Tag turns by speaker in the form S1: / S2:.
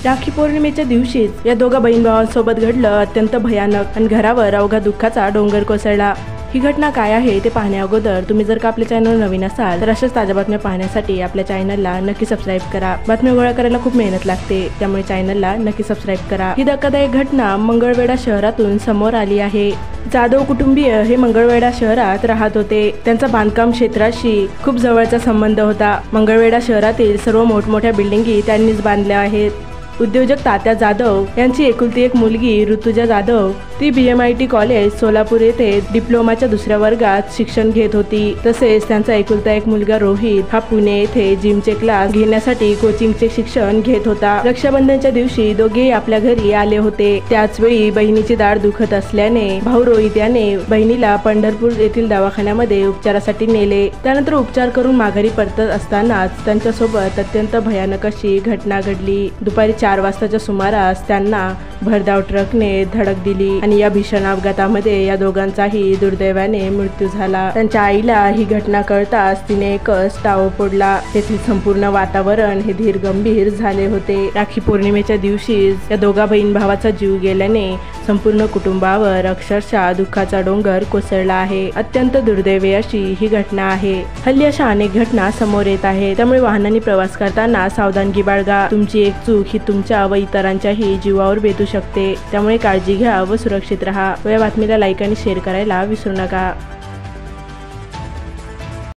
S1: राखी पौर्णिमेच्या दिवशीच या दोघा बहीण भावांसोबत घडलं अत्यंत भयानक आणि घरावर अवघा दुःखाचा डोंगर कोसळला। ही घटना काय आहे ते पाहण्या अगोदर तुम्ही जर का आपल्या चॅनल नवीन असाल तर अशाच ताज्या बातम्या पाहण्यासाठी आपल्या चॅनलला नक्की सबस्क्राईब करा। बातम्या गोळा करायला खूप मेहनत लागते, त्यामुळे चॅनलला नक्की सबस्क्राईब करा। ही धक्कादायक घटना मंगळवेढा शहरातून समोर आली आहे। जाधव कुटुंबीय हे मंगळवेढा शहरात राहत होते। त्यांचा बांधकाम क्षेत्राशी खूप जवळचा संबंध होता। मंगळवेढा शहरातील सर्व मोठमोठ्या बिल्डिंगी त्यांनीच बांधल्या आहेत। उद्योजक तात्या जाधव यांची एकुलती एक मुलगी ऋतुजा जाधव ती BMIT कॉलेज सोलापूर येथे डिप्लोमाच्या दुसऱ्या वर्गात शिक्षण घेत होती। तसेच त्यांचा एकुलता एक मुलगा रोहित हा पुणे येथे जिमचे क्लास घेण्यासाठी कोचिंगचे शिक्षण घेत होता। रक्षाबंधनच्या दिवशी दोघेही आपल्या घरी आले होते। त्याच वेळी बहिणीची दाढ दुखत असल्याने भाऊ रोहित याने बहिणीला पंढरपूर येथील दवाखान्यामध्ये उपचारासाठी नेले। त्यानंतर उपचार करून माघारी परतत असतानाच त्यांच्यासोबत अत्यंत भयानक अशी घटना घडली। दुपारी 4 वाजताच्या सुमारास त्यांना भरधाव ट्रकने धडक दिली आणि या भीषण अपघातामध्ये या दोघांचाही दुर्दैवाने मृत्यू झाला। त्यांच्या आईला ही घटना कळताच तिने एकच टाळं फोडला। तेथील संपूर्ण वातावरण हे धीर गंभीर झाले होते। राखी पौर्णिमेच्या दिवशीच या दोघा बहीण भावाचा जीव गेल्याने संपूर्ण कुटुंबावर अक्षरशः दुःखाचा डोंगर कोसळला आहे। अत्यंत दुर्दैवी अशी ही घटना आहे। हल्ली अशा अनेक घटना समोर येत आहेत, त्यामुळे वाहनांनी प्रवास करताना सावधानगी बाळगा। तुमची एक चूक ही तुमच्या व इतरांच्याही जीवावर बेतू शकते, त्यामुळे काळजी घ्या व सुरक्षित राहा। या बातमीला लाईक आणि शेअर करायला विसरू नका।